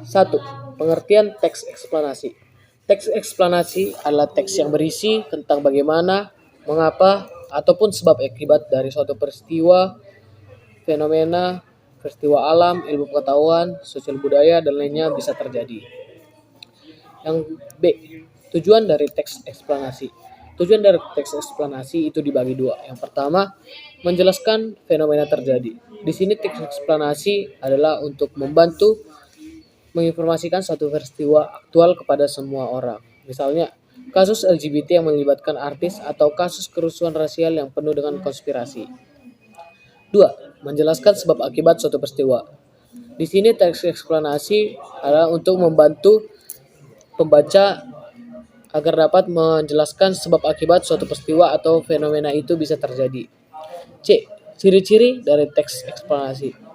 1. Pengertian teks eksplanasi. Teks eksplanasi adalah teks yang berisi tentang bagaimana, mengapa, ataupun sebab akibat dari suatu peristiwa, fenomena, peristiwa alam, ilmu pengetahuan, sosial budaya, dan lainnya bisa terjadi. Yang B. Tujuan dari teks eksplanasi. Tujuan dari teks eksplanasi itu dibagi dua. Yang pertama, menjelaskan fenomena terjadi. Di sini teks eksplanasi adalah untuk membantu menginformasikan suatu peristiwa aktual kepada semua orang. Misalnya, kasus LGBT yang melibatkan artis atau kasus kerusuhan rasial yang penuh dengan konspirasi. 2. Menjelaskan sebab akibat suatu peristiwa. Di sini teks eksplanasi adalah untuk membantu pembaca agar dapat menjelaskan sebab akibat suatu peristiwa atau fenomena itu bisa terjadi. C. Ciri-ciri dari teks eksplanasi.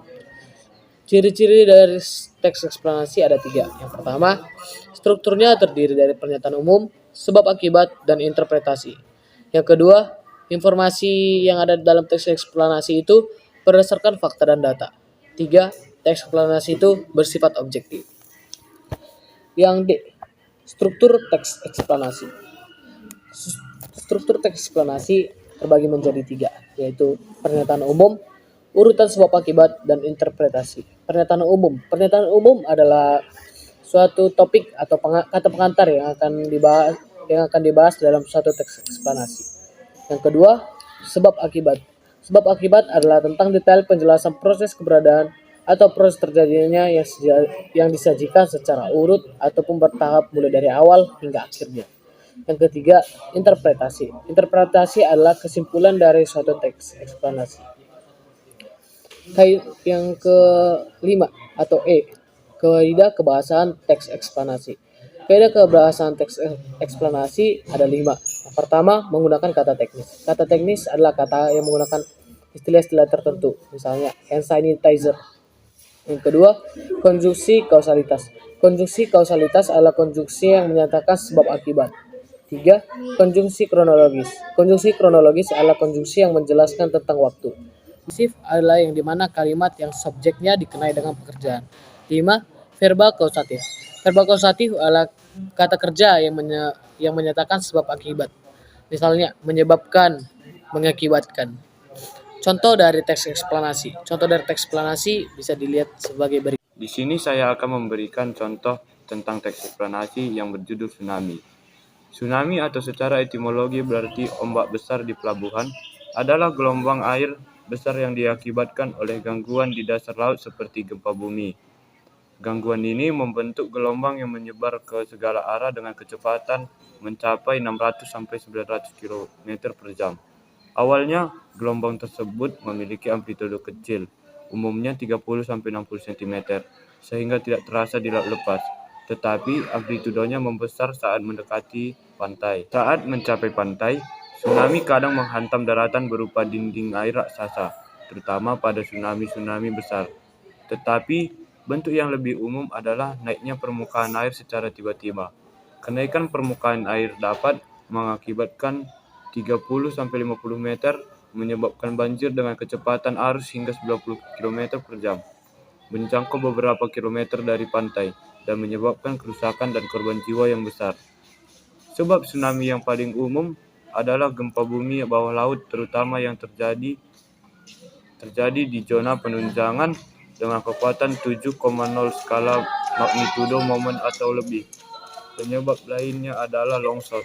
Ciri-ciri dari teks eksplanasi ada 3. Yang pertama, strukturnya terdiri dari pernyataan umum, sebab akibat, dan interpretasi. Yang kedua, informasi yang ada dalam teks eksplanasi itu berdasarkan fakta dan data. 3. Teks eksplanasi itu bersifat objektif. Yang D. Struktur teks eksplanasi. Struktur teks eksplanasi terbagi menjadi 3, yaitu pernyataan umum, urutan sebab akibat, dan interpretasi. Pernyataan umum. Pernyataan umum adalah suatu topik atau kata pengantar yang akan dibahas dalam suatu teks eksplanasi. Yang kedua, sebab akibat. Sebab akibat adalah tentang detail penjelasan proses keberadaan atau proses terjadinya yang disajikan secara urut ataupun bertahap mulai dari awal hingga akhirnya. Yang ketiga, interpretasi. Interpretasi adalah kesimpulan dari suatu teks eksplanasi. Yang kelima atau E, kaidah kebahasaan teks eksplanasi. Kaidah kebahasaan teks eksplanasi ada 5. Yang pertama, menggunakan kata teknis. Kata teknis adalah kata yang menggunakan istilah-istilah tertentu, misalnya hand sanitizer. Yang kedua, konjungsi kausalitas. Konjungsi kausalitas adalah konjungsi yang menyatakan sebab akibat. 3. Konjungsi kronologis. Konjungsi kronologis adalah konjungsi yang menjelaskan tentang waktu. Pasif adalah yang dimana kalimat yang subjeknya dikenai dengan pekerjaan. 5. Verbal kausatif. Verbal kausatif adalah kata kerja yang menyatakan sebab akibat. Misalnya, menyebabkan, mengakibatkan. Contoh dari teks eksplanasi. Contoh dari teks eksplanasi bisa dilihat sebagai berikut. Di sini saya akan memberikan contoh tentang teks eksplanasi yang berjudul tsunami. Tsunami atau secara etimologi berarti ombak besar di pelabuhan adalah gelombang air besar yang diakibatkan oleh gangguan di dasar laut seperti gempa bumi. Gangguan ini membentuk gelombang yang menyebar ke segala arah dengan kecepatan mencapai 600-900 km per jam. Awalnya, gelombang tersebut memiliki amplitudo kecil, umumnya 30-60 cm, sehingga tidak terasa di laut lepas. Tetapi amplitudonya membesar saat mendekati pantai. Saat mencapai pantai, tsunami kadang menghantam daratan berupa dinding air raksasa, terutama pada tsunami-tsunami besar. Tetapi bentuk yang lebih umum adalah naiknya permukaan air secara tiba-tiba. Kenaikan permukaan air dapat mengakibatkan 30-50 meter, menyebabkan banjir dengan kecepatan arus hingga 90 km per jam, menjangkau beberapa kilometer dari pantai, dan menyebabkan kerusakan dan korban jiwa yang besar. Sebab tsunami yang paling umum adalah gempa bumi bawah laut, terutama yang terjadi di zona penunjangan dengan kekuatan 7,0 skala magnitudo momen atau lebih. Penyebab lainnya adalah longsor,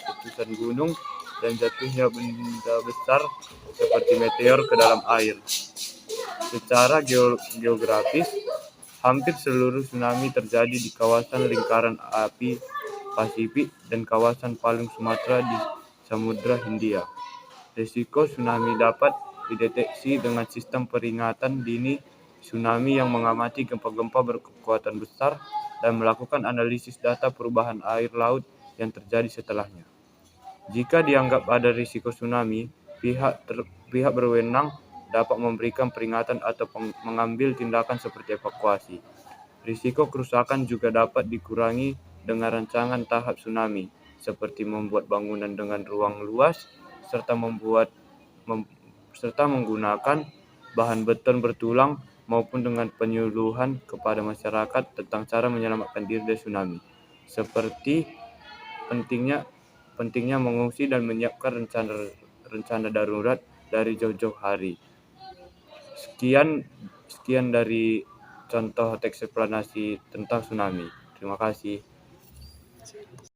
letusan gunung, dan jatuhnya benda besar seperti meteor ke dalam air. Secara geografis, hampir seluruh tsunami terjadi di kawasan lingkaran api Pasifik dan kawasan Palung Sumatera di Samudra Hindia. Risiko tsunami dapat dideteksi dengan sistem peringatan dini tsunami yang mengamati gempa-gempa berkekuatan besar dan melakukan analisis data perubahan air laut yang terjadi setelahnya. Jika dianggap ada risiko tsunami, pihak berwenang dapat memberikan peringatan atau mengambil tindakan seperti evakuasi. Risiko kerusakan juga dapat dikurangi dengan rancangan tahap tsunami, seperti membuat bangunan dengan ruang luas serta menggunakan bahan beton bertulang maupun dengan penyuluhan kepada masyarakat tentang cara menyelamatkan diri dari tsunami, seperti pentingnya mengungsi dan menyiapkan rencana darurat dari jauh-jauh hari. Sekian dari contoh teks eksplanasi tentang tsunami. Terima kasih.